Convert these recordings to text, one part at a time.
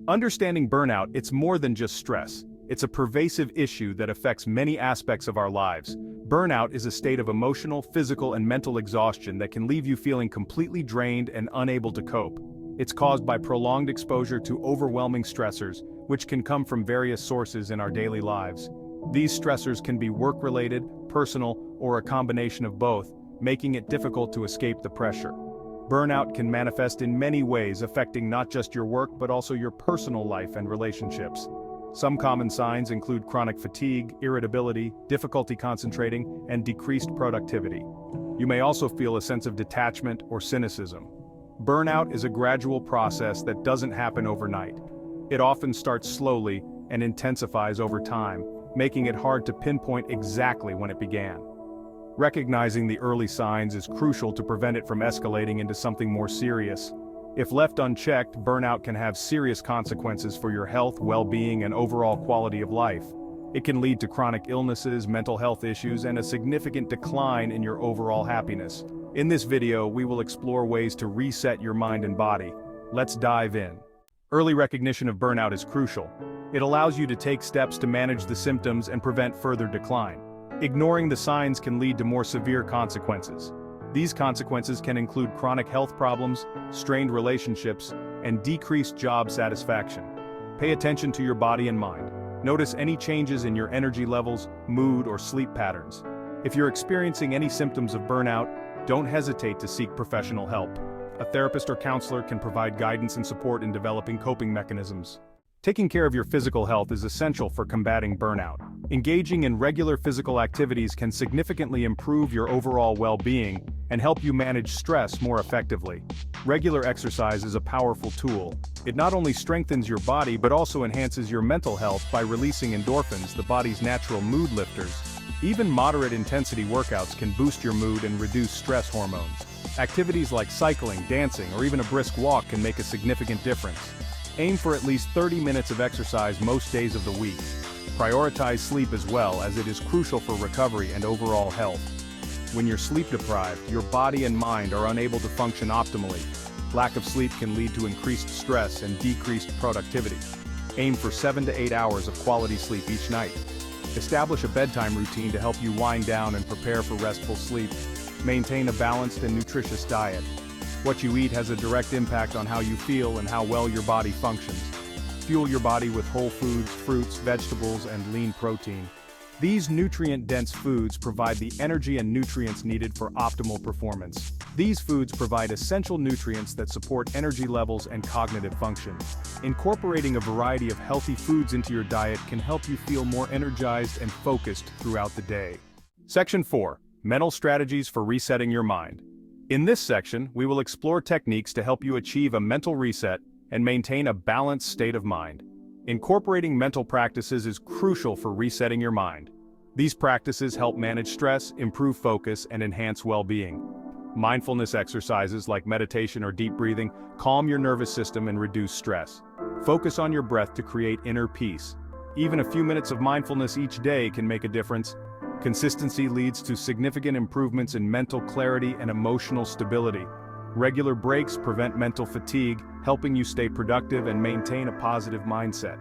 Understanding burnout, it's more than just stress. It's a pervasive issue that affects many aspects of our lives. Burnout is a state of emotional, physical, and mental exhaustion that can leave you feeling completely drained and unable to cope. It's caused by prolonged exposure to overwhelming stressors, which can come from various sources in our daily lives. These stressors can be work-related, personal, or a combination of both, making it difficult to escape the pressure. Burnout can manifest in many ways, affecting not just your work but also your personal life and relationships. Some common signs include chronic fatigue, irritability, difficulty concentrating, and decreased productivity. You may also feel a sense of detachment or cynicism. Burnout is a gradual process that doesn't happen overnight. It often starts slowly and intensifies over time, making it hard to pinpoint exactly when it began. Recognizing the early signs is crucial to prevent it from escalating into something more serious. If left unchecked, burnout can have serious consequences for your health, well-being, and overall quality of life. It can lead to chronic illnesses, mental health issues, and a significant decline in your overall happiness. In this video, we will explore ways to reset your mind and body. Let's dive in. Early recognition of burnout is crucial. It allows you to take steps to manage the symptoms and prevent further decline. Ignoring the signs can lead to more severe consequences. These consequences can include chronic health problems, strained relationships, and decreased job satisfaction. Pay attention to your body and mind. Notice any changes in your energy levels, mood, or sleep patterns. If you're experiencing any symptoms of burnout, don't hesitate to seek professional help. A therapist or counselor can provide guidance and support in developing coping mechanisms. Taking care of your physical health is essential for combating burnout. Engaging in regular physical activities can significantly improve your overall well-being and help you manage stress more effectively. Regular exercise is a powerful tool. It not only strengthens your body but also enhances your mental health by releasing endorphins, the body's natural mood lifters. Even moderate intensity workouts can boost your mood and reduce stress hormones. Activities like cycling, dancing, or even a brisk walk can make a significant difference. Aim for at least 30 minutes of exercise most days of the week. Prioritize sleep as well, as it is crucial for recovery and overall health. When you're sleep deprived, your body and mind are unable to function optimally. Lack of sleep can lead to increased stress and decreased productivity. Aim for 7 to 8 hours of quality sleep each night. Establish a bedtime routine to help you wind down and prepare for restful sleep. Maintain a balanced and nutritious diet. What you eat has a direct impact on how you feel and how well your body functions. Fuel your body with whole foods, fruits, vegetables, and lean protein. These nutrient-dense foods provide the energy and nutrients needed for optimal performance. These foods provide essential nutrients that support energy levels and cognitive function. Incorporating a variety of healthy foods into your diet can help you feel more energized and focused throughout the day. Section 4. Mental strategies for resetting your mind. In this section, we will explore techniques to help you achieve a mental reset and maintain a balanced state of mind. Incorporating mental practices is crucial for resetting your mind. These practices help manage stress, improve focus, and enhance well-being. Mindfulness exercises like meditation or deep breathing calm your nervous system and reduce stress. Focus on your breath to create inner peace. Even a few minutes of mindfulness each day can make a difference. Consistency leads to significant improvements in mental clarity and emotional stability. Regular breaks prevent mental fatigue, helping you stay productive and maintain a positive mindset.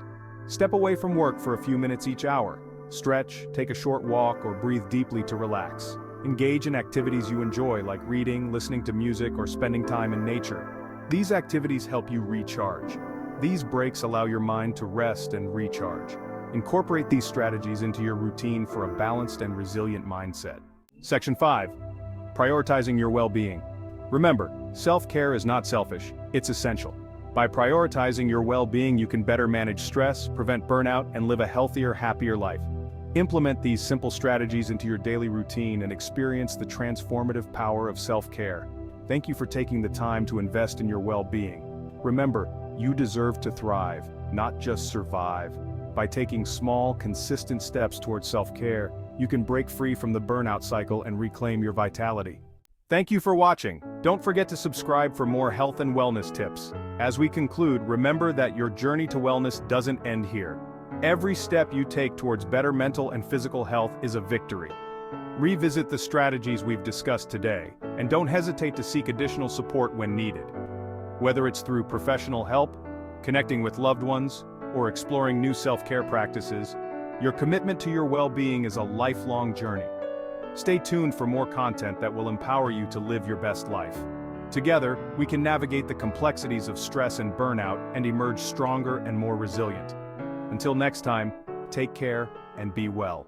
Step away from work for a few minutes each hour. Stretch, take a short walk, or breathe deeply to relax. Engage in activities you enjoy, like reading, listening to music, or spending time in nature. These activities help you recharge. These breaks allow your mind to rest and recharge. Incorporate these strategies into your routine for a balanced and resilient mindset. Section 5. Prioritizing your well-being. Remember, self-care is not selfish, it's essential. By prioritizing your well-being, you can better manage stress, prevent burnout, and live a healthier, happier life. Implement these simple strategies into your daily routine and experience the transformative power of self-care. Thank you for taking the time to invest in your well-being. Remember, you deserve to thrive, not just survive. By taking small, consistent steps towards self-care, you can break free from the burnout cycle and reclaim your vitality. Thank you for watching. Don't forget to subscribe for more health and wellness tips. As we conclude, remember that your journey to wellness doesn't end here. Every step you take towards better mental and physical health is a victory. Revisit the strategies we've discussed today, and don't hesitate to seek additional support when needed. Whether it's through professional help, connecting with loved ones, or exploring new self-care practices, your commitment to your well-being is a lifelong journey. Stay tuned for more content that will empower you to live your best life. Together, we can navigate the complexities of stress and burnout and emerge stronger and more resilient. Until next time, take care and be well.